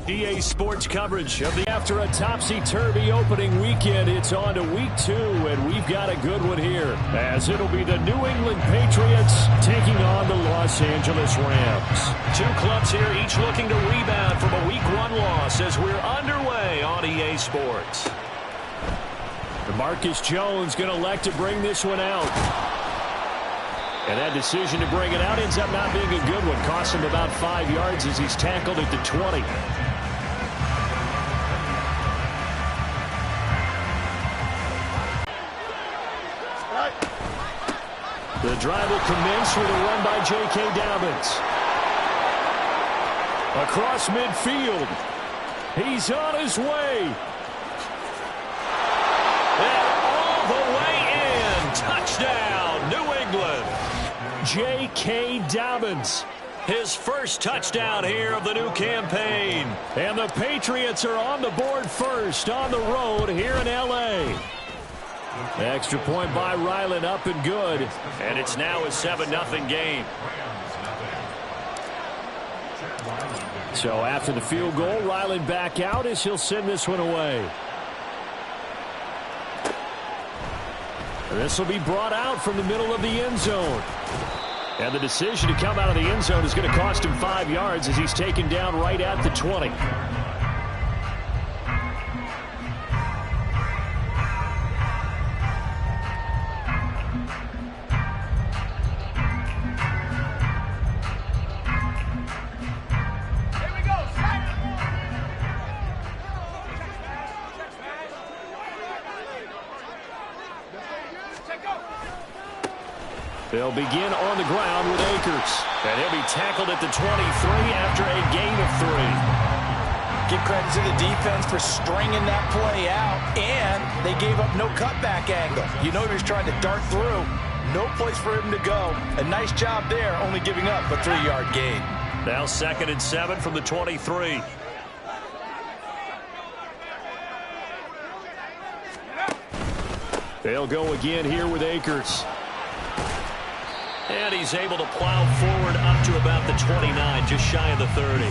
EA Sports coverage of the after a topsy-turvy opening weekend. It's on to week 2, and we've got a good one here, as it'll be the New England Patriots taking on the Los Angeles Rams. Two clubs here, each looking to rebound from a week 1 loss as we're underway on EA Sports. Marcus Jones going to elect to bring this one out. And that decision to bring it out ends up not being a good one. Cost him about 5 yards as he's tackled at the 20. The drive will commence with a run by J.K. Dobbins. Across midfield. He's on his way. And all the way in. Touchdown, New England. J.K. Dobbins. His first touchdown here of the new campaign. And the Patriots are on the board first on the road here in L.A. Extra point by Ryland, up and good. And it's now a 7-0 game. So after the field goal, Ryland back out as he'll send this one away. This will be brought out from the middle of the end zone. And the decision to come out of the end zone is going to cost him 5 yards as he's taken down right at the 20. They'll begin on the ground with Akers. And he'll be tackled at the 23 after a gain of 3. Give credit to the defense for stringing that play out, and they gave up no cutback angle. You know he was trying to dart through. No place for him to go. A nice job there, only giving up a 3-yard gain. Now 2nd and 7 from the 23. They'll go again here with Akers. And he's able to plow forward up to about the 29, just shy of the 30.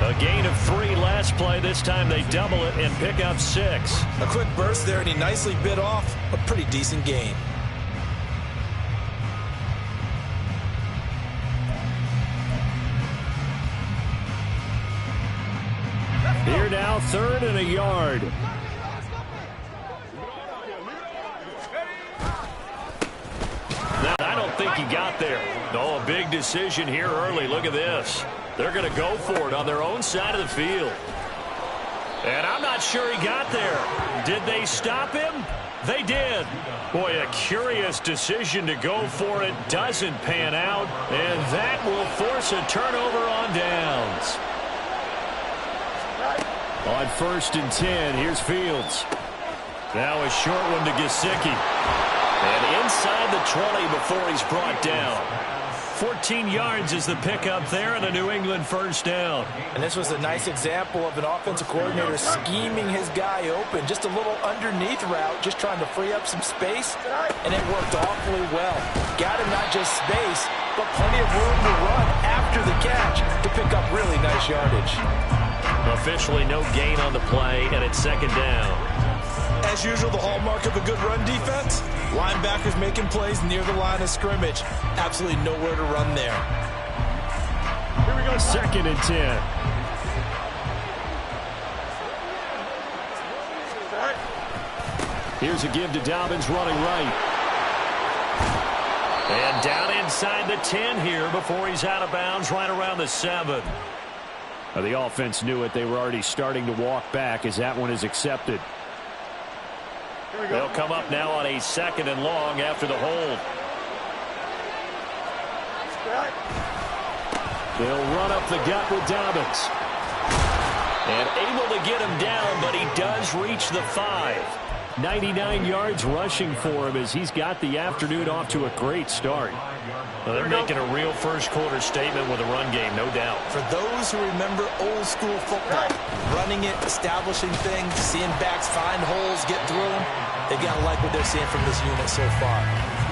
A gain of 3 last play. This time they double it and pick up 6. A quick burst there, and he nicely bit off a pretty decent gain. Here now, 3rd and a yard. I don't think he got there. No, a big decision here early. Look at this. They're going to go for it on their own side of the field. And I'm not sure he got there. Did they stop him? They did. Boy, a curious decision to go for it. Doesn't pan out. And that will force a turnover on downs. On 1st and 10, here's Fields. Now a short one to Gesicki. And inside the 20 before he's brought down. 14 yards is the pickup there and a New England first down. And this was a nice example of an offensive coordinator scheming his guy open. Just a little underneath route, just trying to free up some space. And it worked awfully well. Got him not just space, but plenty of room to run after the catch to pick up really nice yardage. Officially no gain on the play, and it's 2nd down. As usual, the hallmark of a good run defense, linebackers making plays near the line of scrimmage. Absolutely nowhere to run there. Here we go, 2nd and 10. Here's a give to Dobbins running right. And down inside the 10 here before he's out of bounds right around the 7. The offense knew it. They were already starting to walk back as that one is accepted. They'll come up now on a 2nd and long after the hold. They'll run up the gut with Dobbins. And able to get him down, but he does reach the 5. 99 yards rushing for him as he's got the afternoon off to a great start. Well, they're making a real first-quarter statement with a run game, no doubt. For those who remember old-school football, running it, establishing things, seeing backs find holes, get through them, they've got to like what they're seeing from this unit so far.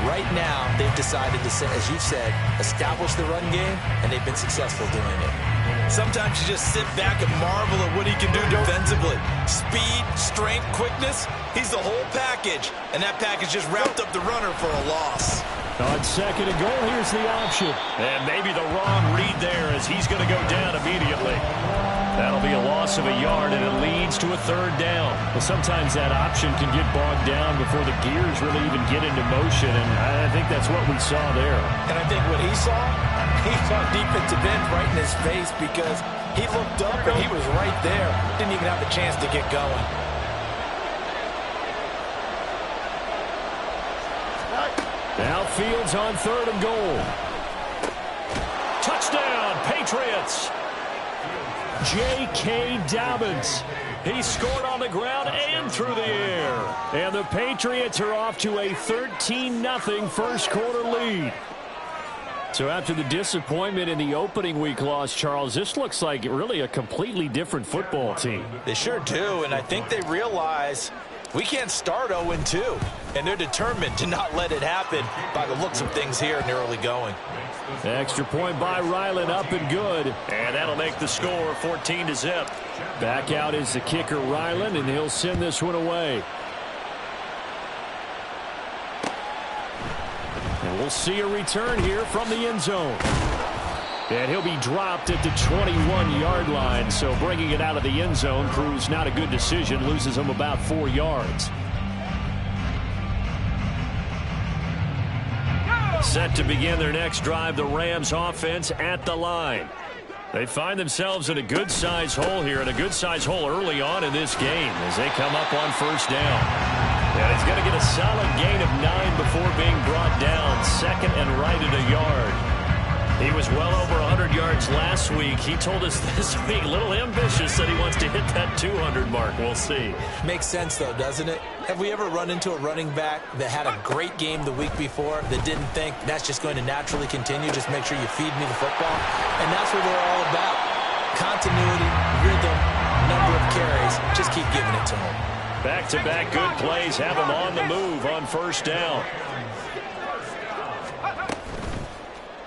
Right now, they've decided to, as you said, establish the run game, and they've been successful doing it. Sometimes you just sit back and marvel at what he can do defensively. Speed, strength, quickness, he's the whole package. And that package just wrapped up the runner for a loss. On second and goal, here's the option. And maybe the wrong read there as he's going to go down immediately. That'll be a loss of a yard, and it leads to a third down. Well, sometimes that option can get bogged down before the gears really even get into motion, and I think that's what we saw there. And I think what he saw defensive end right in his face because he looked up and he was right there. Didn't even have a chance to get going. Now Fields on third and goal. Touchdown, Patriots. J.K. Dobbins. He scored on the ground and through the air. And the Patriots are off to a 13-0 first quarter lead. So after the disappointment in the opening week loss, Charles, this looks like really a completely different football team. They sure do, and I think they realize we can't start 0-2, and they're determined to not let it happen by the looks of things here in the early going. Extra point by Ryland, up and good. And that'll make the score 14-0. Back out is the kicker, Ryland, and he'll send this one away. And we'll see a return here from the end zone. And he'll be dropped at the 21-yard line, so bringing it out of the end zone proves not a good decision, loses him about 4 yards. Set to begin their next drive, the Rams offense at the line. They find themselves in a good-sized hole here, and a good-sized hole early on in this game as they come up on first down. And he's going to get a solid gain of 9 before being brought down, second and right at a yard. He was well over 100 yards last week. He told us this week, a little ambitious, that he wants to hit that 200 mark. We'll see. Makes sense, though, doesn't it? Have we ever run into a running back that had a great game the week before that didn't think that's just going to naturally continue? Just make sure you feed me the football. And that's what they're all about. Continuity, rhythm, number of carries. Just keep giving it to him. Back-to-back good plays have him on the move on first down.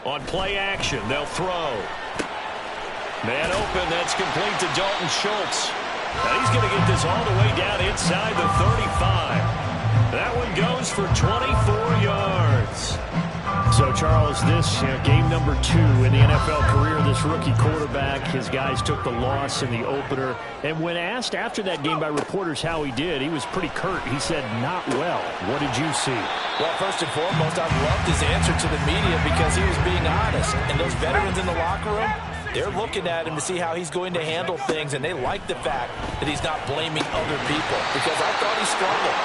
On play action, they'll throw. Man open, that's complete to Dalton Schultz. Now he's going to get this all the way down inside the 35. That one goes for 24 yards. So, Charles, this game number 2 in the NFL career, this rookie quarterback, his guys took the loss in the opener. And when asked after that game by reporters how he did, he was pretty curt. He said, not well. What did you see? Well, first and foremost, I loved his answer to the media because he was being honest. And those veterans in the locker room, they're looking at him to see how he's going to handle things, and they like the fact that he's not blaming other people because I thought he struggled.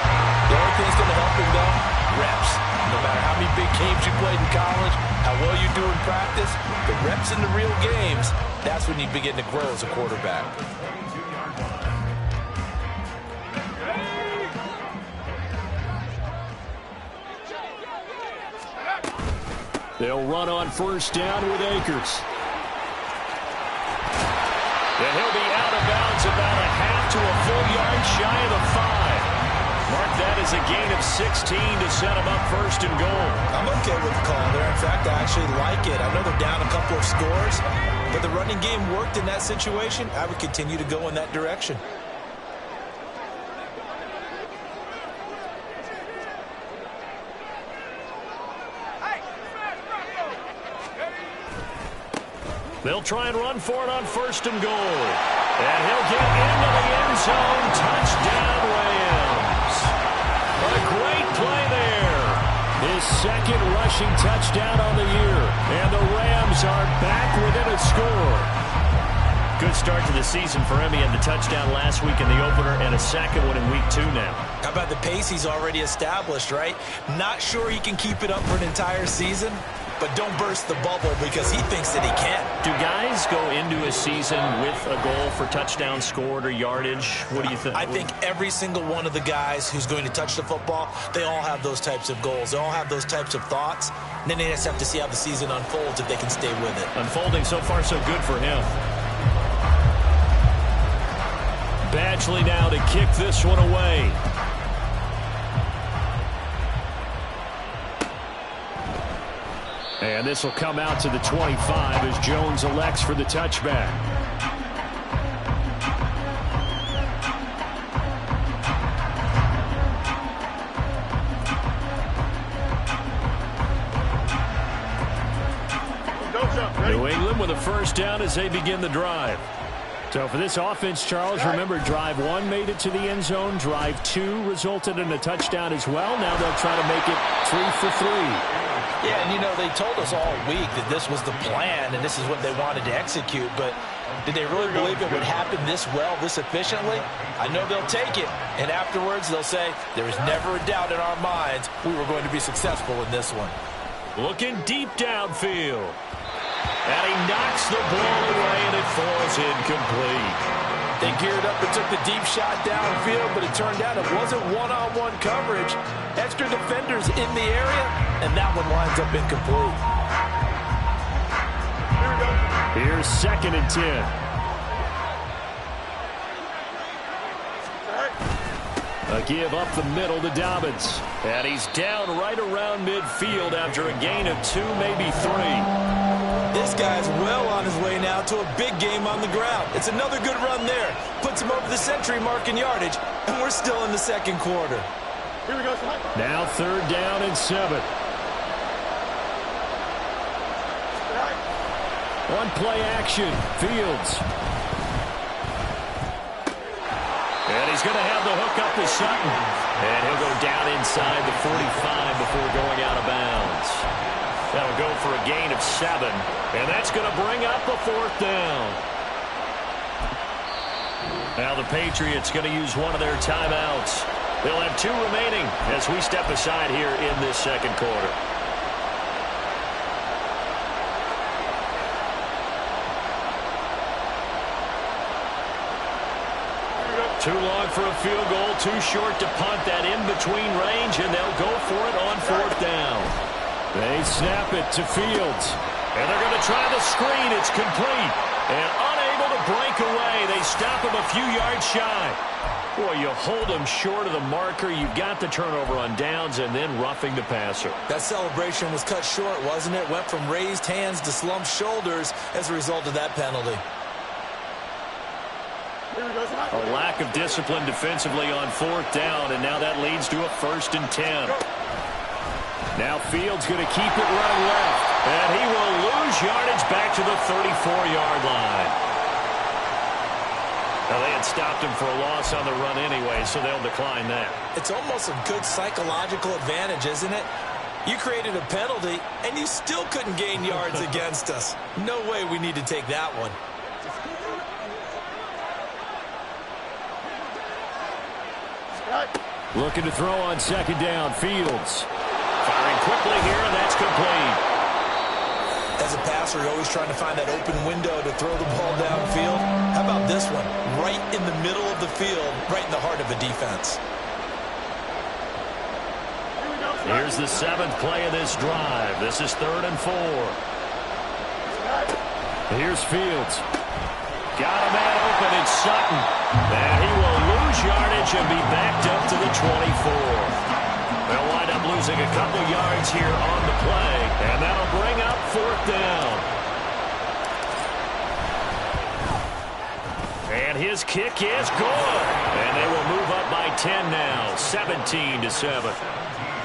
The only thing that's going to help him, though, reps. No matter how many big games you played in college, how well you do in practice, the reps in the real games, that's when you begin to grow as a quarterback. They'll run on first down with Akers. And he'll be out of bounds about a half to a full yard shy of the 5. Mark that as a gain of 16 to set him up first and goal. I'm okay with the call there. In fact, I actually like it. I know they're down a couple of scores, but the running game worked in that situation. I would continue to go in that direction. They'll try and run for it on first and goal. And he'll get into the end zone. Touchdown, Rams. A great play there. His second rushing touchdown on the year. And the Rams are back within a score. Good start to the season for him. He had the touchdown last week in the opener and a second one in week 2 now. How about the pace he's already established, right? Not sure he can keep it up for an entire season, but don't burst the bubble because he thinks that he can. Do guys go into a season with a goal for touchdown scored or yardage? What do you think? I think every single one of the guys who's going to touch the football, they all have those types of goals. They all have those types of thoughts. And then they just have to see how the season unfolds if they can stay with it. Unfolding so far so good for him. Badgley now to kick this one away. And this will come out to the 25 as Jones elects for the touchback. New England with a first down as they begin the drive. So for this offense, Charles, remember, drive 1 made it to the end zone. Drive 2 resulted in a touchdown as well. Now they'll try to make it 3 for 3. Yeah, and you know, they told us all week that this was the plan and this is what they wanted to execute, but did they really believe it would happen this well, this efficiently? I know they'll take it, and afterwards they'll say, there was never a doubt in our minds we were going to be successful in this one. Looking deep downfield. And he knocks the ball away, and it falls incomplete. They geared up and took the deep shot downfield, but it turned out it wasn't one-on-one coverage. Extra defenders in the area, and that one winds up incomplete. Here's 2nd and 10. A give up the middle to Dobbins. And he's down right around midfield after a gain of 2, maybe 3. This guy's well on his way now to a big game on the ground. It's another good run there. Puts him over the century mark in yardage, and we're still in the 2nd quarter. Here we go. Now 3rd down and 7. One play action. Fields. And he's going to have the hook up to Sutton. And he'll go down inside the 45 before going out of bounds. That'll go for a gain of 7. And that's going to bring up a 4th down. Now the Patriots going to use one of their timeouts. They'll have 2 remaining as we step aside here in this 2nd quarter. Too long for a field goal, too short to punt that in-between range, and they'll go for it on 4th down. They snap it to Fields, and they're going to try the screen. It's complete, and unable to break away. They stop him a few yards shy. Boy, you hold him short of the marker. You got the turnover on downs and then roughing the passer. That celebration was cut short, wasn't it? Went from raised hands to slumped shoulders as a result of that penalty. A lack of discipline defensively on 4th down, and now that leads to a 1st and 10. Now Fields going to keep it running left, and he will lose yardage back to the 34-yard line. Now they had stopped him for a loss on the run anyway, so they'll decline that. It's almost a good psychological advantage, isn't it? You created a penalty, and you still couldn't gain yards against us. No way we need to take that one. Looking to throw on 2nd down. Fields firing quickly here, and that's complete. As a passer, you're always trying to find that open window to throw the ball downfield. How about this one? Right in the middle of the field, right in the heart of the defense. Here's the 7th play of this drive. This is 3rd and 4. Here's Fields. Got a man open. It's Sutton. And he will lose yardage and be backed up to the 24. They'll wind up losing a couple yards here on the play. And that'll bring up 4th down. And his kick is good. And they will move up by 10 now. 17-7.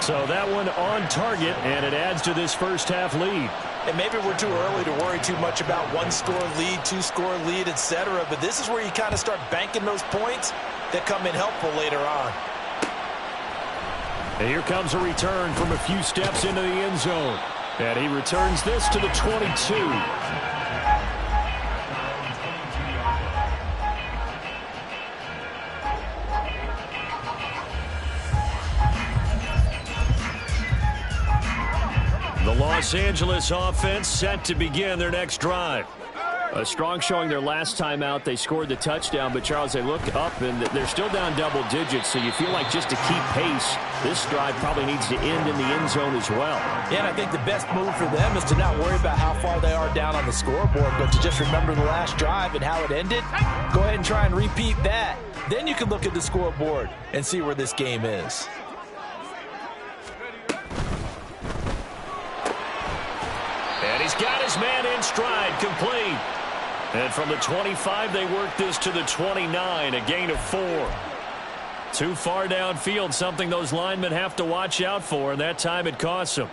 So that one on target, and it adds to this first half lead. And maybe we're too early to worry too much about 1-score lead, 2-score lead, etc. But this is where you kind of start banking those points that come in helpful later on. And here comes a return from a few steps into the end zone. And he returns this to the 22. The Los Angeles offense set to begin their next drive. A strong showing their last time out. They scored the touchdown, but Charles, they look up and they're still down double digits, so you feel like just to keep pace, this drive probably needs to end in the end zone as well. Yeah, and I think the best move for them is to not worry about how far they are down on the scoreboard, but to just remember the last drive and how it ended. Go ahead and try and repeat that. Then you can look at the scoreboard and see where this game is. And he's got his man in stride, complete. And from the 25, they work this to the 29, a gain of 4. Too far downfield, something those linemen have to watch out for, and that time it costs them.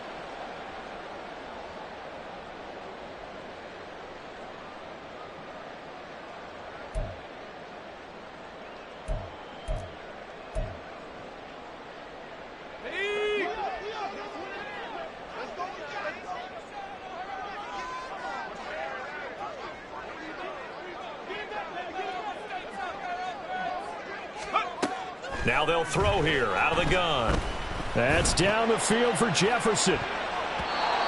Now they'll throw here out of the gun. That's down the field for Jefferson.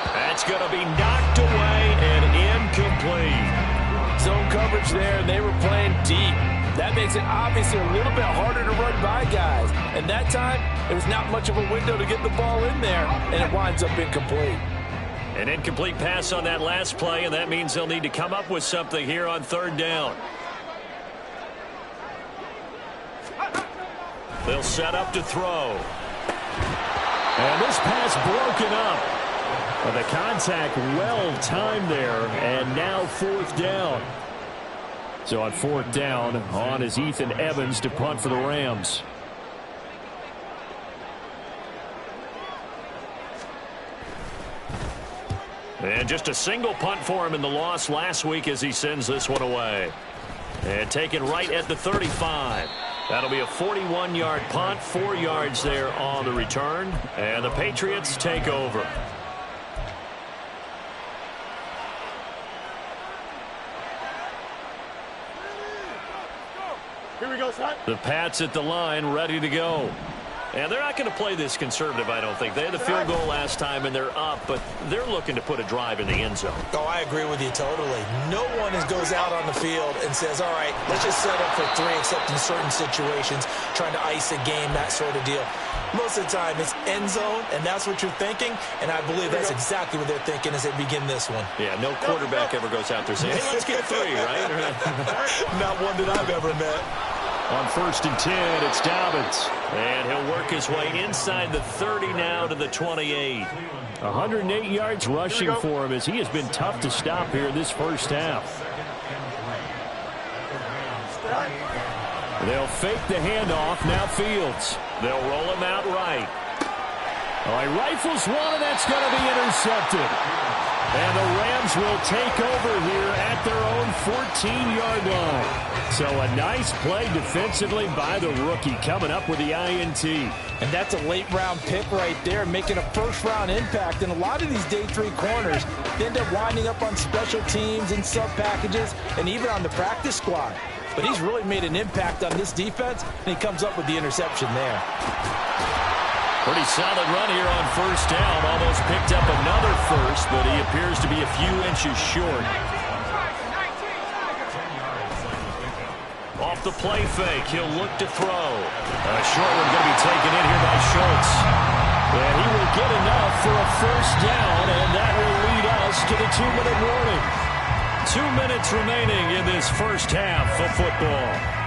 That's going to be knocked away and incomplete. Zone coverage there, and they were playing deep. That makes it obviously a little bit harder to run by guys. And that time, there was not much of a window to get the ball in there, and it winds up incomplete. An incomplete pass on that last play, and that means they'll need to come up with something here on 3rd down. They'll set up to throw. And this pass broken up. Well, the contact well timed there, and now 4th down. So on 4th down, on is Ethan Evans to punt for the Rams. And just a single punt for him in the loss last week as he sends this one away. And taken right at the 35. That'll be a 41-yard punt, 4 yards there on the return. And the Patriots take over. Here we go, son. The Pats at the line, ready to go. And they're not going to play this conservative, I don't think. They had the field goal last time, and they're up, but they're looking to put a drive in the end zone. Oh, I agree with you totally. No one goes out on the field and says, all right, let's just set up for 3, except in certain situations, trying to ice a game, that sort of deal. Most of the time, it's end zone, and that's what you're thinking, and I believe that's exactly what they're thinking as they begin this one. Yeah, no quarterback ever goes out there saying, hey, let's get 3, right? Not one that I've ever met. On 1st and 10, it's Dobbins. And he'll work his way inside the 30 now to the 28. 108 yards rushing for him as he has been tough to stop here this first half. They'll fake the handoff. Now Fields. They'll roll him out right. Oh, he rifles one, and that's going to be intercepted. And the Rams will take over here at their own 14-yard line. So a nice play defensively by the rookie coming up with the INT. And that's a late-round pick right there, making a first-round impact. And a lot of these day 3 corners end up winding up on special teams and sub-packages and even on the practice squad. But he's really made an impact on this defense, and he comes up with the interception there. Pretty solid run here on 1st down. Almost picked up another first, but he appears to be a few inches short. Off the play fake, he'll look to throw. A short one going to be taken in here by Schultz. And he will get enough for a 1st down, and that will lead us to the 2-minute warning. 2 minutes remaining in this first half of football.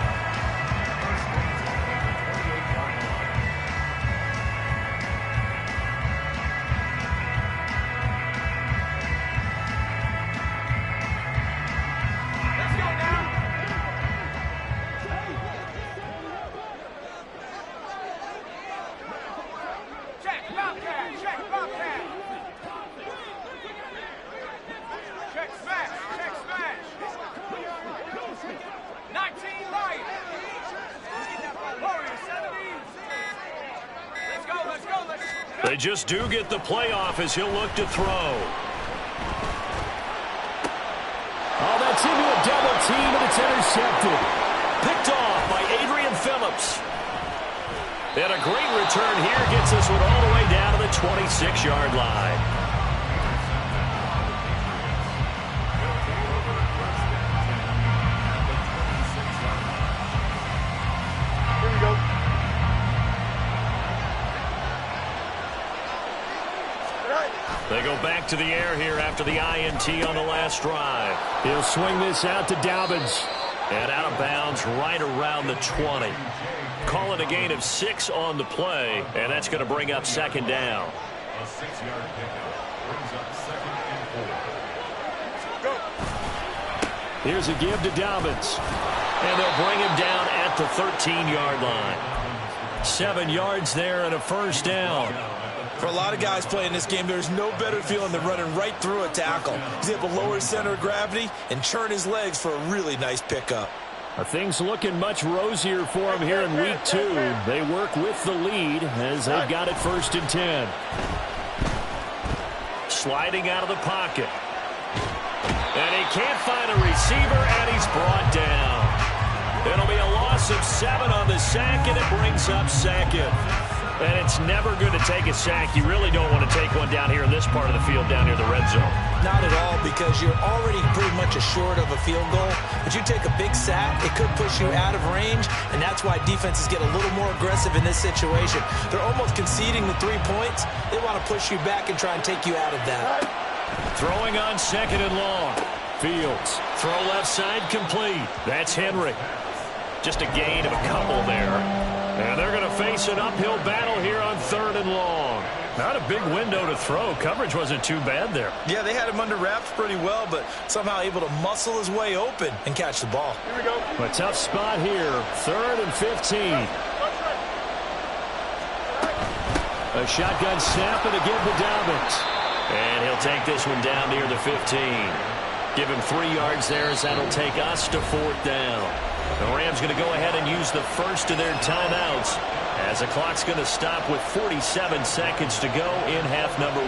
They just do get the playoff as he'll look to throw. Oh, that's into a double team, and it's intercepted. Picked off by Adrian Phillips. And a great return here gets this one all the way down to the 26-yard line. They go back to the air here after the INT on the last drive. He'll swing this out to Dobbins. And out of bounds right around the 20. Call it a gain of 6 on the play, and that's going to bring up 2nd down. A 6-yard pickup brings up 2nd and 4. Here's a give to Dobbins. And they'll bring him down at the 13-yard line. 7 yards there and a first down. For a lot of guys playing this game, there's no better feeling than running right through a tackle. He's able to lower his center of gravity and churn his legs for a really nice pickup. Things looking much rosier for him here in week 2. They work with the lead as they've got it 1st and 10. Sliding out of the pocket. And he can't find a receiver, and he's brought down. It'll be a loss of 7 on the sack, and it brings up 2nd. And it's never good to take a sack. You really don't want to take one down here in this part of the field, down near the red zone. Not at all, because you're already pretty much assured of a field goal. But you take a big sack, it could push you out of range, and that's why defenses get a little more aggressive in this situation. They're almost conceding the 3 points. They want to push you back and try and take you out of that. Throwing on 2nd and long. Fields. Throw left side complete. That's Henry. Just a gain of a couple there. And they're going to face an uphill battle here on 3rd and long. Not a big window to throw. Coverage wasn't too bad there. Yeah, they had him under wraps pretty well, but somehow able to muscle his way open and catch the ball. Here we go. A tough spot here. 3rd and 15. A shotgun snap and a give to Dobbins. And he'll take this one down near the 15. Give him 3 yards there as that'll take us to 4th down. The Rams going to go ahead and use the first of their timeouts as the clock's going to stop with 47 seconds to go in half number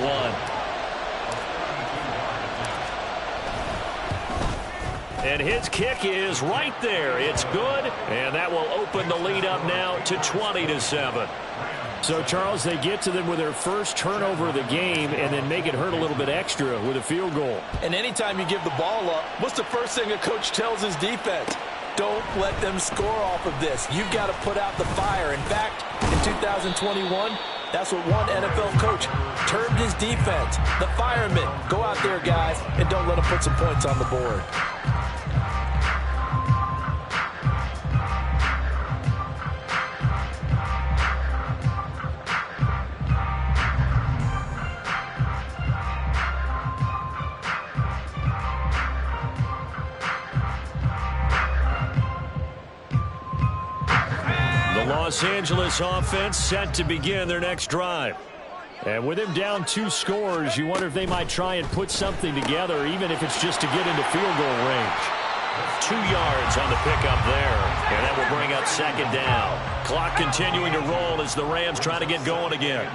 1. And his kick is right there. It's good, and that will open the lead up now to 20-7. So, Charles, they get to them with their first turnover of the game and then make it hurt a little bit extra with a field goal. And anytime you give the ball up, what's the first thing a coach tells his defense? Don't let them score off of this. You've got to put out the fire. In fact, in 2021, that's what one NFL coach termed his defense. The firemen. Go out there, guys, and don't let them put some points on the board. Los Angeles offense set to begin their next drive. And with him down 2 scores, you wonder if they might try and put something together, even if it's just to get into field goal range. 2 yards on the pickup there. And that will bring up 2nd down. Clock continuing to roll as the Rams try to get going again.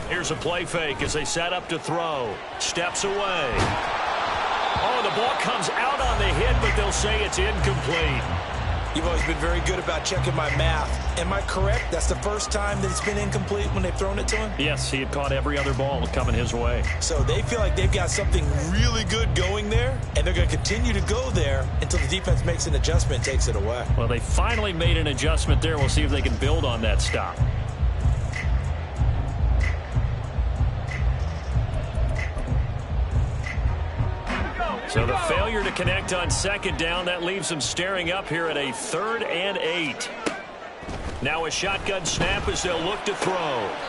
Here's a play fake as they set up to throw. Steps away. Oh, the ball comes out on the hit, but they'll say it's incomplete. You've always been very good about checking my math. Am I correct? That's the first time that it's been incomplete when they've thrown it to him? Yes, he had caught every other ball coming his way. So they feel like they've got something really good going there, and they're going to continue to go there until the defense makes an adjustment and takes it away. Well, they finally made an adjustment there. We'll see if they can build on that stop. So the failure to connect on 2nd down, that leaves them staring up here at a 3rd and 8. Now a shotgun snap as they'll look to throw.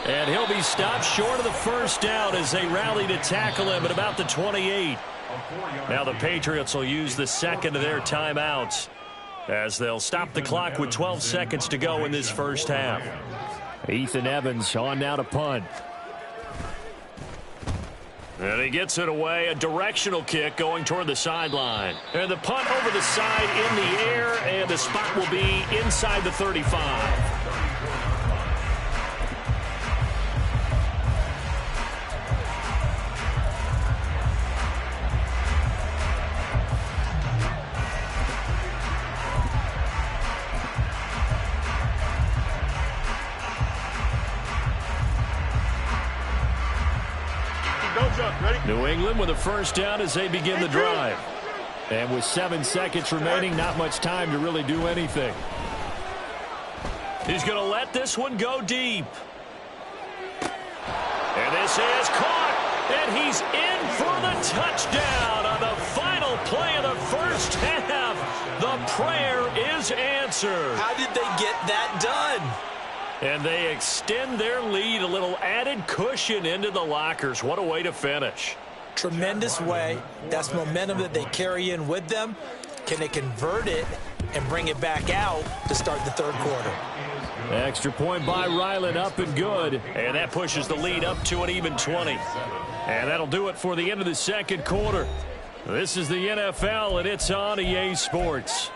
And he'll be stopped short of the 1st down as they rally to tackle him at about the 28. Now the Patriots will use the 2nd of their timeouts as they'll stop the clock with 12 seconds to go in this first half. Ethan Evans on now to punt. And he gets it away, a directional kick going toward the sideline. And the punt over the side in the air, and the spot will be inside the 35. New England with a 1st down as they begin the drive. And with 7 seconds remaining, not much time to really do anything. He's going to let this one go deep. And this is caught. And he's in for the touchdown on the final play of the first half. The prayer is answered. How did they get that done? And they extend their lead, a little added cushion into the lockers. What a way to finish. Tremendous way. That's momentum that they carry in with them. Can they convert it and bring it back out to start the third quarter? Extra point by Ryland, up and good. And that pushes the lead up to an even 20. And that'll do it for the end of the second quarter. This is the NFL, and it's on EA Sports.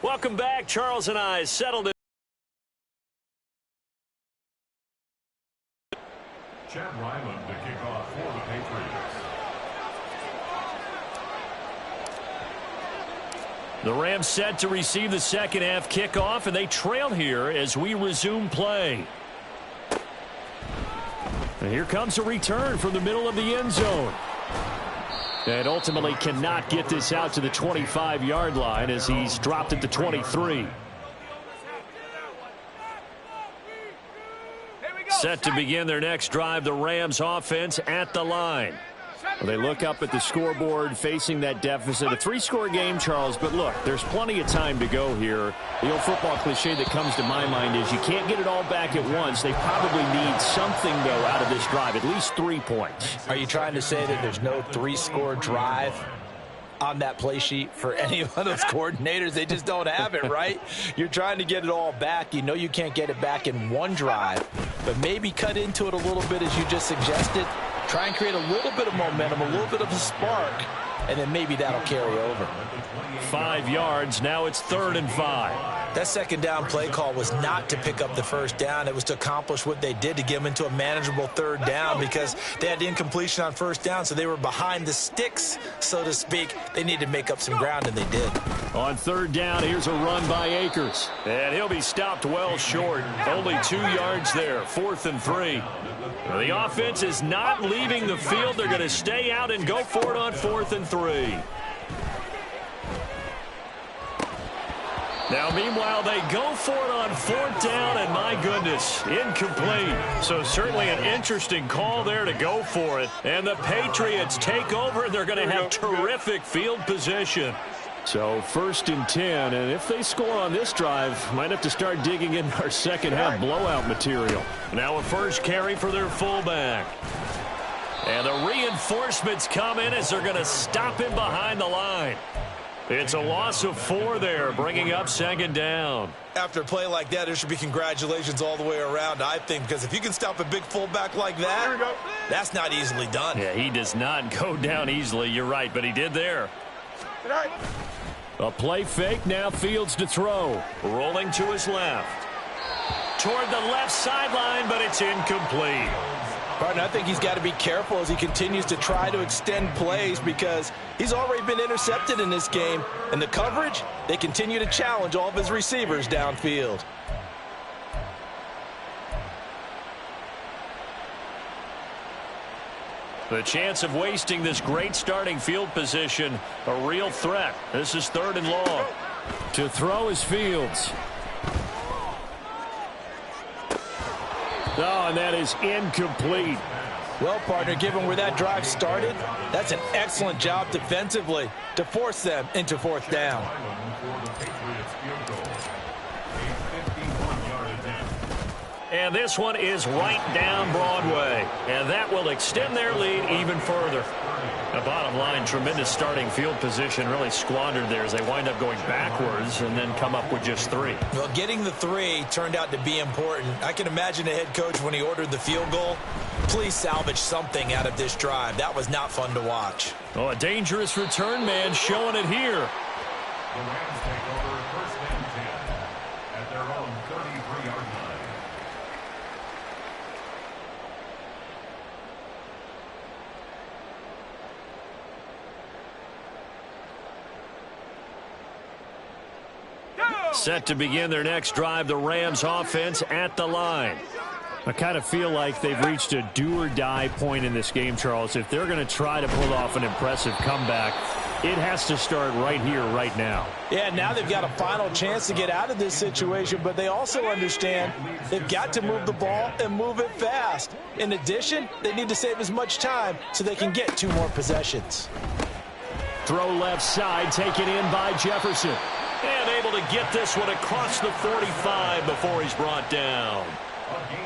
Welcome back. Charles and I settled it. Chad Ryland to kick off for the Patriots. The Rams set to receive the second half kickoff, and they trail here as we resume play. And here comes a return from the middle of the end zone. And ultimately cannot get this out to the 25-yard line as he's dropped at the 23. Set to begin their next drive, the Rams offense at the line. Well, they look up at the scoreboard facing that deficit. A 3-score game, Charles, but look, there's plenty of time to go here. The old football cliche that comes to my mind is you can't get it all back at once. They probably need something, though, out of this drive, at least 3 points. Are you trying to say that there's no 3-score drive on that play sheet for any of those coordinators? They just don't have it, right? You're trying to get it all back. You know you can't get it back in one drive, but maybe cut into it a little bit as you just suggested. Try and create a little bit of momentum, a little bit of a spark, and then maybe that'll carry over. 5 yards. Now it's 3rd and 5. That second down play call was not to pick up the first down. It was to accomplish what they did, to get them into a manageable 3rd down, because they had incompletion on first down, so they were behind the sticks, so to speak. They needed to make up some ground, and they did. On 3rd down, here's a run by Akers. And he'll be stopped well short. Only 2 yards there. 4th and 3. The offense is not leaving the field. They're going to stay out and go for it on 4th and 3. Now, meanwhile, they go for it on 4th down, and my goodness, incomplete. So certainly an interesting call there to go for it. And the Patriots take over, and they're going to have terrific field position. So 1st and 10, and if they score on this drive, might have to start digging in our second half blowout material. Now a first carry for their fullback. And the reinforcements come in as they're going to stop him behind the line. It's a loss of 4 there, bringing up 2nd down. After a play like that, there should be congratulations all the way around, I think, because if you can stop a big fullback like that, that's not easily done. Yeah, he does not go down easily, you're right, but he did there. A play fake, now Fields to throw. Rolling to his left. Toward the left sideline, but it's incomplete. Partner, I think he's got to be careful as he continues to try to extend plays, because he's already been intercepted in this game. And the coverage, they continue to challenge all of his receivers downfield. The chance of wasting this great starting field position, a real threat. This is 3rd and long. To throw is Fields. Oh, and that is incomplete. Well, partner, given where that drive started, that's an excellent job defensively to force them into 4th down. And this one is right down Broadway. And that will extend their lead even further. The bottom line, tremendous starting field position, really squandered there as they wind up going backwards and then come up with just 3. Well, getting the 3 turned out to be important. I can imagine the head coach when he ordered the field goal. Please salvage something out of this drive. That was not fun to watch. Oh, a dangerous return man showing it here. The Rams take over 1st and 10 at their own 33-yard line. Set to begin their next drive, the Rams offense at the line. I kind of feel like they've reached a do-or-die point in this game, Charles. If they're going to try to pull off an impressive comeback, It has to start right here, right now. Yeah, now they've got a final chance to get out of this situation, but they also understand they've got to move the ball and move it fast. In addition, they need to save as much time so they can get 2 more possessions. Throw left side, taken in by Jefferson. And able to get this one across the 45 before he's brought down.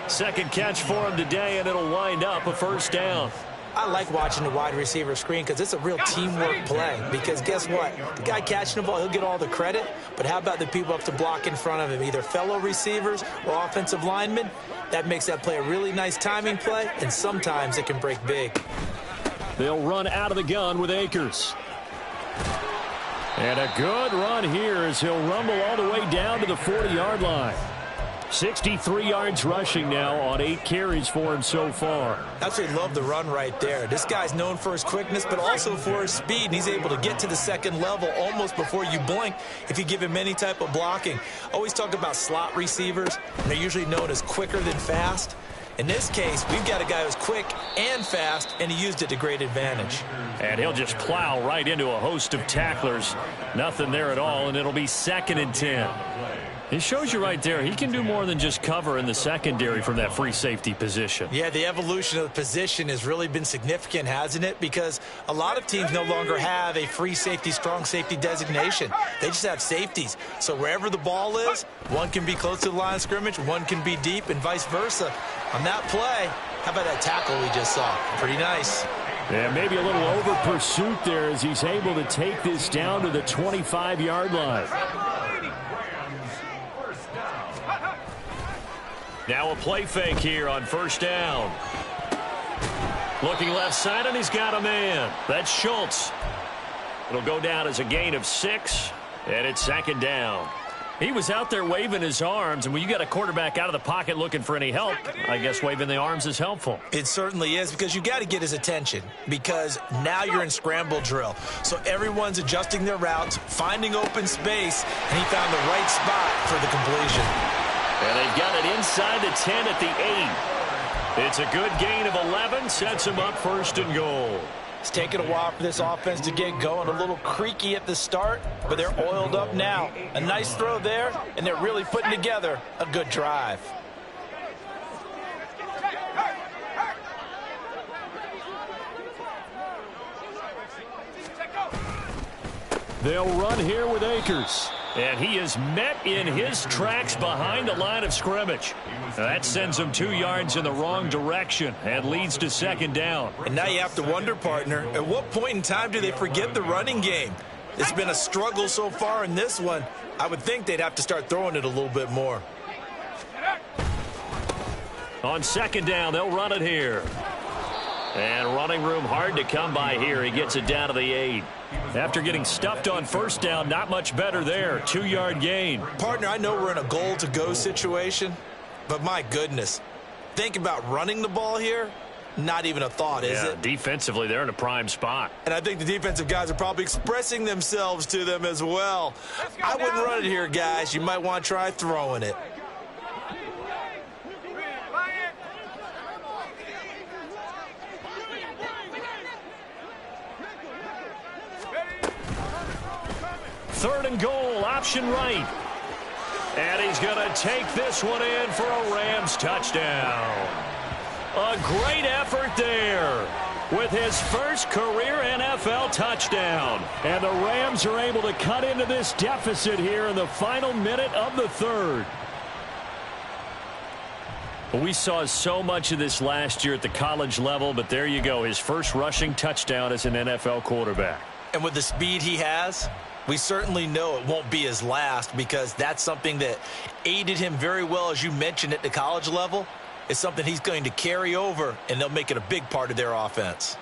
Second catch for him today, and it'll wind up a first down. I like watching the wide receiver screen because it's a real teamwork play. Because guess what? The guy catching the ball, he'll get all the credit. But how about the people up to block in front of him, either fellow receivers or offensive linemen? That makes that play a really nice timing play, and sometimes it can break big. They'll run out of the gun with Akers. And a good run here as he'll rumble all the way down to the 40-yard line. 63 yards rushing now on 8 carries for him so far. Absolutely love the run right there. This guy's known for his quickness, but also for his speed. And he's able to get to the second level almost before you blink if you give him any type of blocking. Always talk about slot receivers, and they're usually known as quicker than fast. In this case, we've got a guy who's quick and fast, and he used it to great advantage. And he'll just plow right into a host of tacklers. Nothing there at all, and it'll be 2nd and 10. It shows you right there, he can do more than just cover in the secondary from that free safety position. Yeah, the evolution of the position has really been significant, hasn't it? Because a lot of teams no longer have a free safety, strong safety designation. They just have safeties. So wherever the ball is, one can be close to the line of scrimmage, one can be deep, and vice versa. On that play, how about that tackle we just saw? Pretty nice. Yeah, maybe a little over pursuit there as he's able to take this down to the 25-yard line. Now a play fake here on first down. Looking left side, and he's got a man. That's Schultz. It'll go down as a gain of 6, and it's 2nd down. He was out there waving his arms, and when you got a quarterback out of the pocket looking for any help, I guess waving the arms is helpful. It certainly is, because you got to get his attention, because now you're in scramble drill. So everyone's adjusting their routes, finding open space, and he found the right spot for the completion. And they've got it inside the 10 at the 8. It's a good gain of 11, sets him up 1st and goal. It's taken a while for this offense to get going. A little creaky at the start, but they're oiled up now. A nice throw there, and they're really putting together a good drive. They'll run here with Akers. And he is met in his tracks behind the line of scrimmage. That sends him 2 yards in the wrong direction and leads to 2nd down. And now you have to wonder, partner, at what point in time do they forget the running game? It's been a struggle so far in this one. I would think they'd have to start throwing it a little bit more. On 2nd down, they'll run it here. And running room hard to come by here. He gets it down to the 8. After getting stuffed on 1st down, not much better there. 2-yard gain. Partner, I know we're in a goal-to-go situation, but my goodness, think about running the ball here. Not even a thought, is it? Defensively, they're in a prime spot. And I think the defensive guys are probably expressing themselves to them as well. I wouldn't run it here, guys. You might want to try throwing it. Third and goal, option right. And he's going to take this one in for a Rams touchdown. A great effort there with his first career NFL touchdown. And the Rams are able to cut into this deficit here in the final minute of the 3rd. We saw so much of this last year at the college level, but there you go, his first rushing touchdown as an NFL quarterback. And with the speed he has, we certainly know it won't be his last, because that's something that aided him very well, as you mentioned, at the college level. It's something he's going to carry over, and they'll make it a big part of their offense.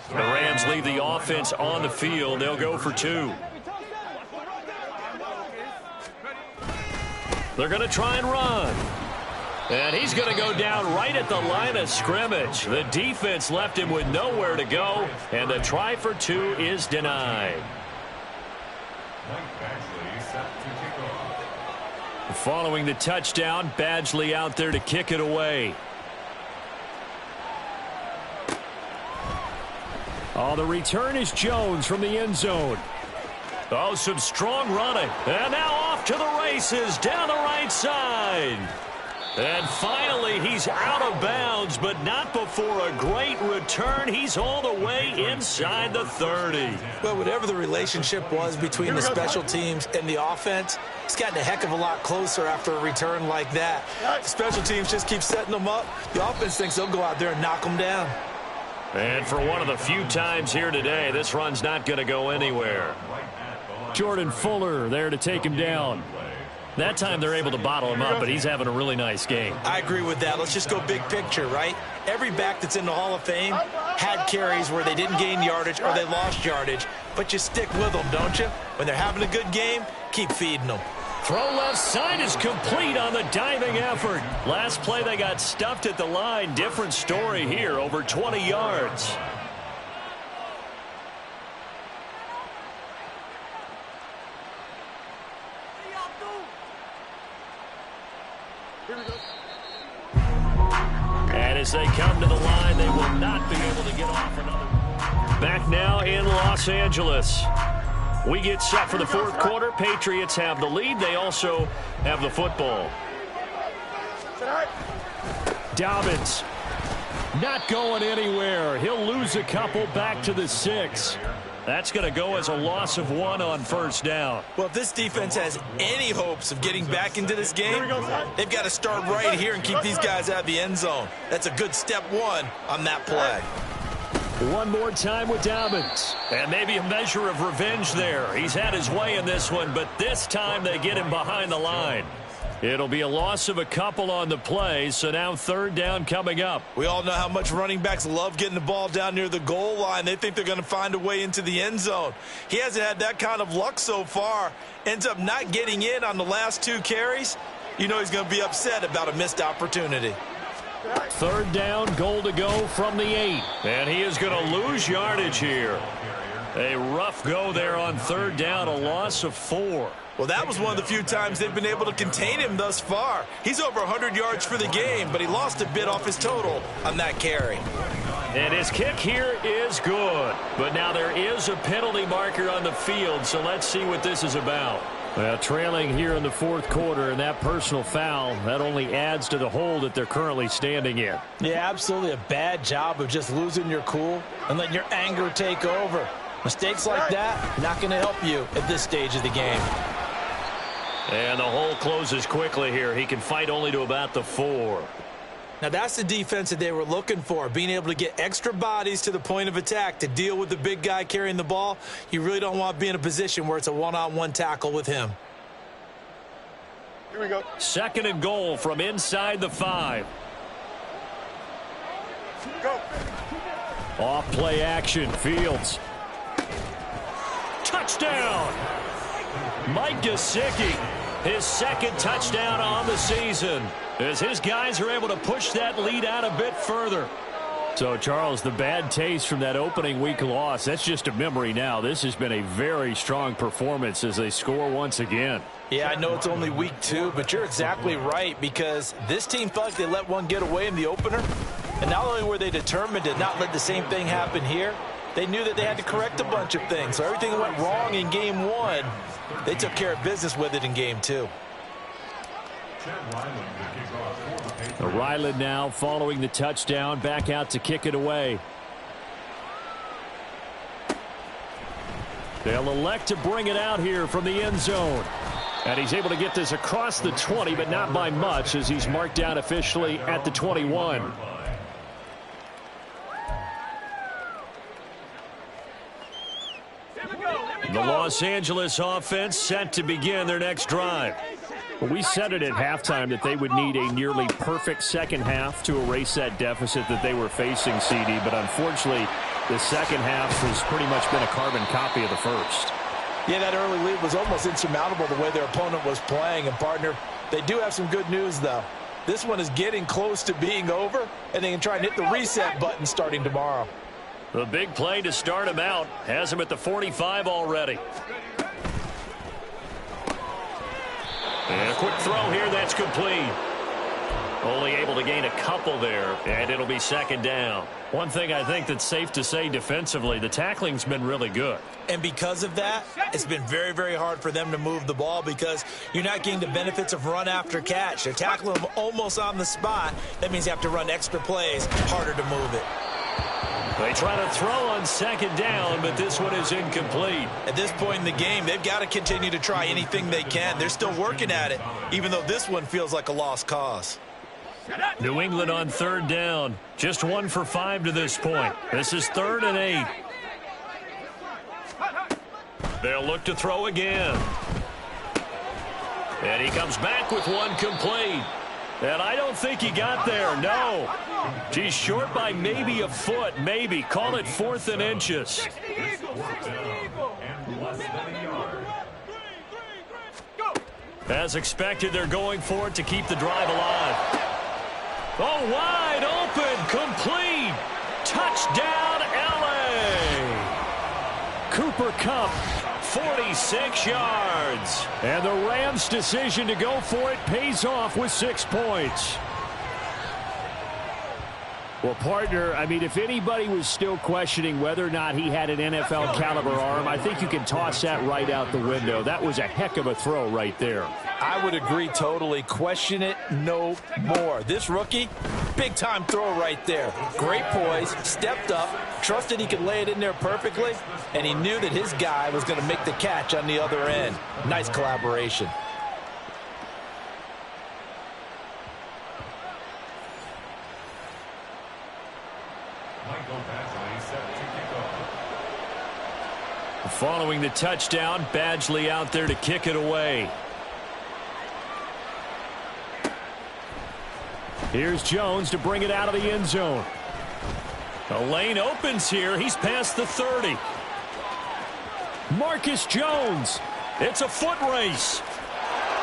The Rams leave the offense on the field. They'll go for 2. They're going to try and run. And he's going to go down right at the line of scrimmage. The defense left him with nowhere to go, and the try for 2 is denied. Following the touchdown, Badgley out there to kick it away. Oh, the return is Jones from the end zone. Oh, some strong running. And now off to the races down the right side. And finally, he's out of bounds, but not before a great return. He's all the way inside the 30. Well, whatever the relationship was between the special teams and the offense, it's gotten a heck of a lot closer after a return like that. The special teams just keep setting them up. The offense thinks they'll go out there and knock them down. And for one of the few times here today, this run's not going to go anywhere. Jordan Fuller there to take him down. That time they're able to bottle him up, but he's having a really nice game. I agree with that. Let's just go big picture, right? Every back that's in the Hall of Fame had carries where they didn't gain yardage or they lost yardage, but you stick with them, don't you? When they're having a good game, keep feeding them. Throw left side is complete on the diving effort. Last play they got stuffed at the line. Different story here, over 20 yards. And as they come to the line, they will not be able to get off another. Back now in Los Angeles. We get set for the fourth quarter. Patriots have the lead. They also have the football. Dobbins not going anywhere. He'll lose a couple back to the 6. That's going to go as a loss of 1 on first down. Well, if this defense has any hopes of getting back into this game, they've got to start right here and keep these guys out of the end zone. That's a good step 1 on that play. One more time with Dobbins. And maybe a measure of revenge there. He's had his way in this one, but this time they get him behind the line. It'll be a loss of a couple on the play, so now third down coming up. We all know how much running backs love getting the ball down near the goal line. They think they're going to find a way into the end zone. He hasn't had that kind of luck so far. Ends up not getting in on the last 2 carries. You know he's going to be upset about a missed opportunity. Third down, goal to go from the 8. And he is going to lose yardage here. A rough go there on third down, a loss of 4. Well, that was one of the few times they've been able to contain him thus far. He's over 100 yards for the game, but he lost a bit off his total on that carry. And his kick here is good. But now there is a penalty marker on the field, so let's see what this is about. Well, trailing here in the fourth quarter, and that personal foul, that only adds to the hole that they're currently standing in. Yeah, absolutely a bad job of just losing your cool and letting your anger take over. Mistakes like that, not going to help you at this stage of the game. And the hole closes quickly here. He can fight only to about the 4. Now that's the defense that they were looking for, being able to get extra bodies to the point of attack to deal with the big guy carrying the ball. You really don't want to be in a position where it's a one-on-one tackle with him. Here we go. Second and goal from inside the 5. Go. Off play action. Fields. Touchdown. Mike Gesicki, his second touchdown on the season, as his guys are able to push that lead out a bit further. So, Charles, the bad taste from that opening week loss, that's just a memory now. This has been a very strong performance as they score once again. Yeah, I know it's only week 2, but you're exactly right, because this team felt like they let one get away in the opener, and not only were they determined to not let the same thing happen here, they knew that they had to correct a bunch of things. So everything that went wrong in game 1, they took care of business with it in game 2. Ryland now following the touchdown, back out to kick it away. They'll elect to bring it out here from the end zone. And he's able to get this across the 20, but not by much, as he's marked down officially at the 21. The Los Angeles offense set to begin their next drive. Well, we said it at halftime that they would need a nearly perfect second half to erase that deficit that they were facing, CD. But unfortunately, the second half has pretty much been a carbon copy of the first. Yeah, that early lead was almost insurmountable the way their opponent was playing. And, partner, they do have some good news, though. This one is getting close to being over, and they can try and hit the reset button starting tomorrow. The big play to start him out has him at the 45 already. And a quick throw here, that's complete. Only able to gain a couple there, and it'll be second down. One thing I think that's safe to say defensively, the tackling's been really good. And because of that, it's been very, very hard for them to move the ball because you're not getting the benefits of run after catch. They're tackling them almost on the spot. That means you have to run extra plays, harder to move it. They try to throw on second down, but this one is incomplete. At this point in the game, they've got to continue to try anything they can. They're still working at it, even though this one feels like a lost cause. New England on third down. Just 1 for 5 to this point. This is 3rd and 8. They'll look to throw again. And he comes back with one complete. And I don't think he got there, no. He's short by maybe a foot, maybe. Call it 4th and inches. As expected, they're going for it to keep the drive alive. Oh, wide open, complete. Touchdown, L.A. Cooper Kupp, 46 yards. And the Rams' decision to go for it pays off with 6 points. Well, partner, I mean, if anybody was still questioning whether or not he had an NFL-caliber arm, I think you can toss that right out the window. That was a heck of a throw right there. I would agree totally. Question it no more. This rookie, big-time throw right there. Great poise, stepped up, trusted he could lay it in there perfectly, and he knew that his guy was going to make the catch on the other end. Nice collaboration. Following the touchdown, Badgley out there to kick it away. Here's Jones to bring it out of the end zone. The lane opens here. He's past the 30. Marcus Jones. It's a foot race.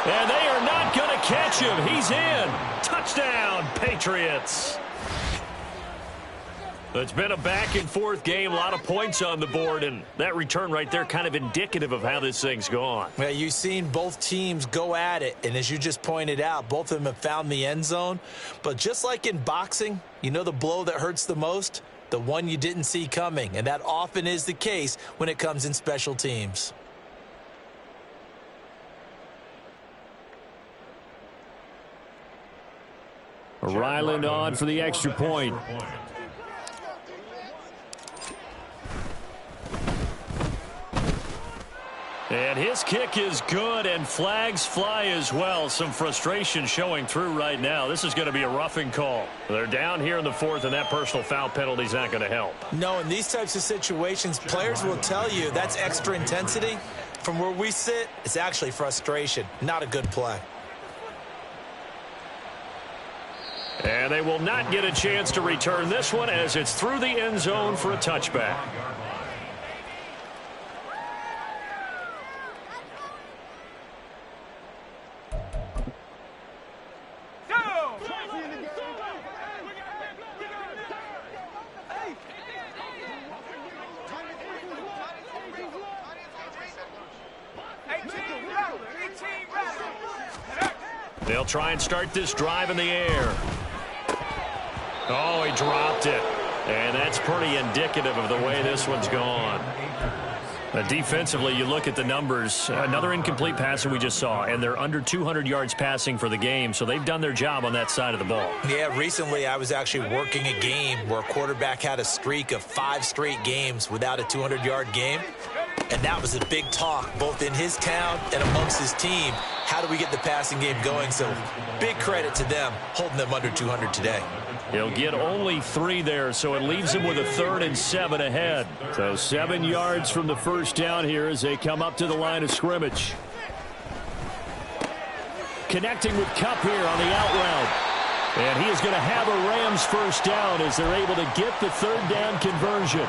And they are not going to catch him. He's in. Touchdown, Patriots. It's been a back-and-forth game, a lot of points on the board, and that return right there kind of indicative of how this thing's gone. Well, you've seen both teams go at it, and as you just pointed out, both of them have found the end zone. But just like in boxing, you know the blow that hurts the most? The one you didn't see coming, and that often is the case when it comes in special teams. Ryland on for the extra point. And his kick is good, and flags fly as well. Some frustration showing through right now. This is going to be a roughing call. They're down here in the 4th, and that personal foul penalty is not going to help. No, in these types of situations, players will tell you that's extra intensity. From where we sit, it's actually frustration. Not a good play. And they will not get a chance to return this one as it's through the end zone for a touchback. They'll try and start this drive in the air. Oh, he dropped it. And that's pretty indicative of the way this one's gone. Defensively, you look at the numbers. Another incomplete pass that we just saw, and they're under 200 yards passing for the game, so they've done their job on that side of the ball. Yeah, recently I was actually working a game where a quarterback had a streak of 5 straight games without a 200-yard game, and that was a big talk both in his town and amongst his team. How do we get the passing game going? So big credit to them holding them under 200 today. He'll get only 3 there, so it leaves him with a 3rd and 7 ahead. So 7 yards from the first down here as they come up to the line of scrimmage. Connecting with Kupp here on the out route. And he is going to have a Rams first down as they're able to get the 3rd down conversion.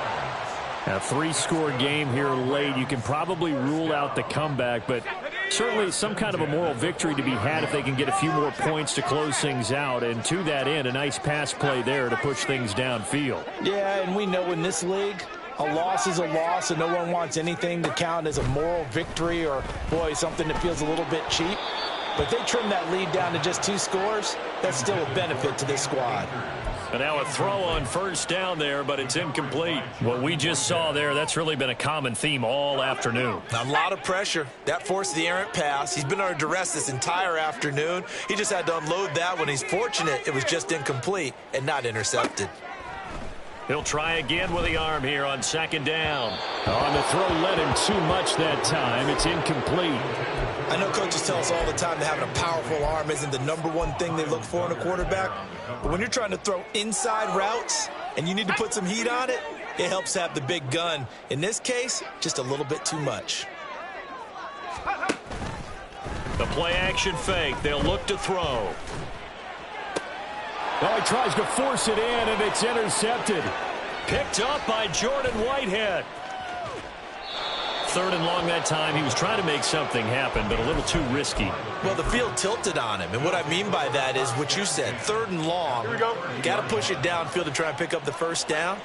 A 3-score game here late. You can probably rule out the comeback, but certainly some kind of a moral victory to be had if they can get a few more points to close things out. And to that end, a nice pass play there to push things downfield. Yeah, and we know in this league, a loss is a loss, and no one wants anything to count as a moral victory or, boy, something that feels a little bit cheap. But if they trim that lead down to just 2 scores, that's still a benefit to this squad. And now a throw on first down there, but it's incomplete. What we just saw there, that's really been a common theme all afternoon. A lot of pressure. That forced the errant pass. He's been under duress this entire afternoon. He just had to unload that one. He's fortunate it was just incomplete and not intercepted. He'll try again with the arm here on second down. On the throw led him too much that time. It's incomplete. I know coaches tell us all the time that having a powerful arm isn't the #1 thing they look for in a quarterback. But when you're trying to throw inside routes and you need to put some heat on it, it helps have the big gun. In this case, just a little bit too much. The play action fake. They'll look to throw. Oh, he tries to force it in, and it's intercepted. Picked up by Jordan Whitehead. 3rd and long that time. He was trying to make something happen, but a little too risky. Well, the field tilted on him, and what I mean by that is what you said. 3rd and long. Here we go. Got to push it downfield to try and pick up the first down.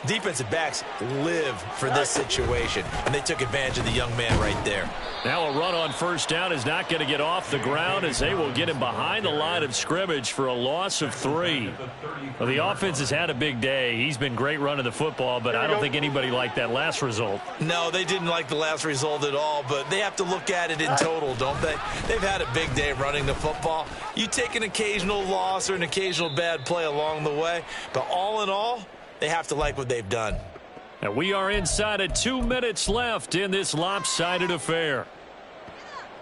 Defensive backs live for this situation, and they took advantage of the young man right there. Now a run on first down is not going to get off the ground as they will get him behind the line of scrimmage for a loss of 3. Well, the offense has had a big day. He's been great running the football, but I don't think anybody liked that last result. No, they didn't like the last result at all, but they have to look at it in total, don't they? They've had a big day running the football. You take an occasional loss or an occasional bad play along the way, but all in all, they have to like what they've done. And we are inside of 2 minutes left in this lopsided affair.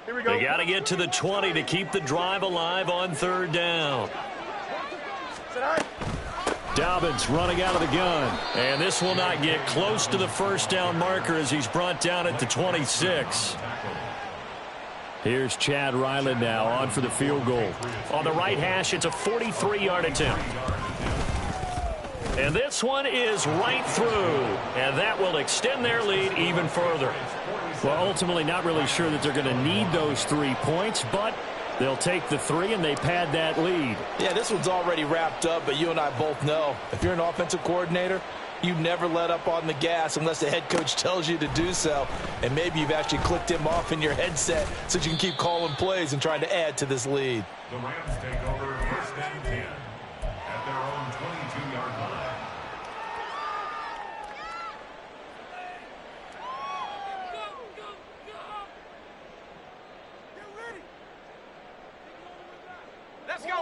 Here we go. They got to get to the 20 to keep the drive alive on 3rd down. Dobbins running out of the gun. And this will not get close to the first down marker as he's brought down at the 26. Here's Chad Ryland now on for the field goal. On the right hash, it's a 43-yard attempt. And this one is right through. And that will extend their lead even further. Well, ultimately not really sure that they're going to need those 3 points, but they'll take the 3 and they pad that lead. Yeah, this one's already wrapped up, but you and I both know if you're an offensive coordinator, you never let up on the gas unless the head coach tells you to do so. And maybe you've actually clicked him off in your headset so you can keep calling plays and trying to add to this lead. The Rams take over 1st and 10 at their own 22-yard line.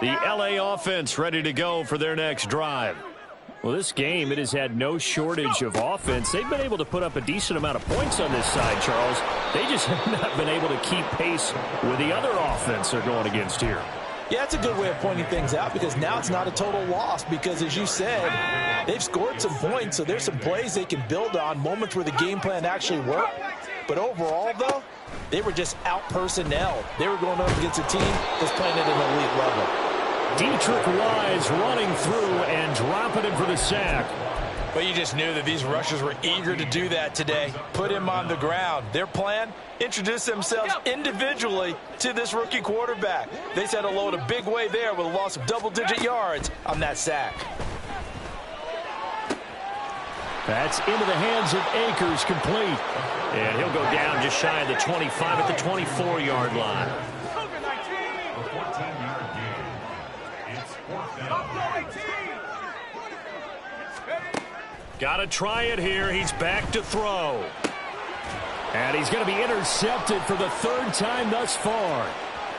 The LA offense ready to go for their next drive. Well, this game, it has had no shortage of offense. They've been able to put up a decent amount of points on this side, Charles. They just have not been able to keep pace with the other offense they're going against here. Yeah, that's a good way of pointing things out because now it's not a total loss because, as you said, they've scored some points, so there's some plays they can build on, moments where the game plan actually worked. But overall, though, they were just out-personnel. They were going up against a team that's playing at an elite level. Dietrich Wise running through and dropping him for the sack. But you just knew that these rushers were eager to do that today. Put him on the ground. Their plan, introduce themselves individually to this rookie quarterback. They said hello in a big way there with a loss of double-digit yards on that sack. That's into the hands of Akers, complete. And he'll go down just shy of the 25 at the 24-yard line. A 14-yard gain. It's 4th down. Got to try it here. He's back to throw. And he's going to be intercepted for the 3rd time thus far.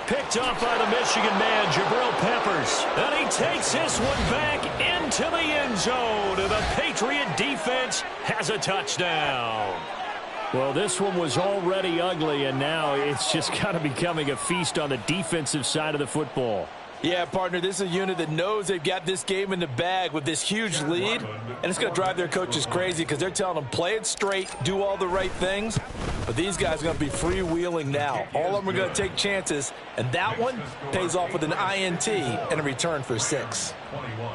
Picked up by the Michigan man, Jabril Peppers. And he takes this one back into the end zone. And the Patriot defense has a touchdown. Well, this one was already ugly, and now it's just kind of becoming a feast on the defensive side of the football. Yeah, partner, this is a unit that knows they've got this game in the bag with this huge lead, and it's going to drive their coaches crazy because they're telling them play it straight, do all the right things, but these guys are going to be freewheeling now. All of them are going to take chances, and that one pays off with an INT and a return for 6. 21.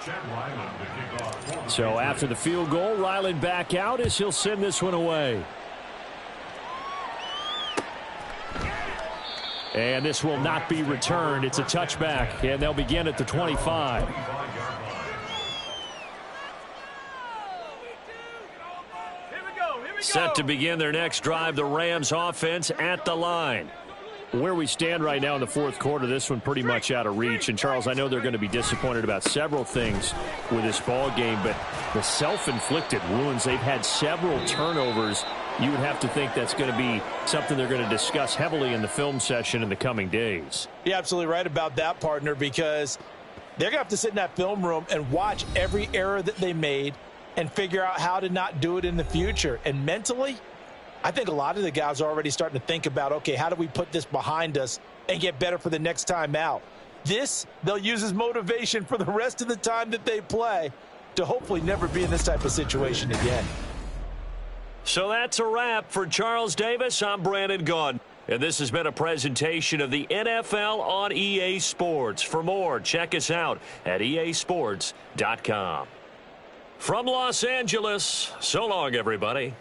Chad Ryland to kick off. So after the field goal, Ryland back out as he'll send this one away. And this will not be returned. It's a touchback, and they'll begin at the 25. Set to begin their next drive, the Rams offense at the line. Where we stand right now in the fourth quarter, this one pretty much out of reach. And, Charles, I know they're going to be disappointed about several things with this ball game, but the self-inflicted wounds, they've had several turnovers. You would have to think that's going to be something they're going to discuss heavily in the film session in the coming days. You're absolutely right about that, partner, because they're going to have to sit in that film room and watch every error that they made and figure out how to not do it in the future. And mentally, I think a lot of the guys are already starting to think about, okay, how do we put this behind us and get better for the next time out? This, they'll use as motivation for the rest of the time that they play to hopefully never be in this type of situation again. So that's a wrap for Charles Davis. I'm Brandon Gunn. And this has been a presentation of the NFL on EA Sports. For more, check us out at easports.com. From Los Angeles, so long, everybody.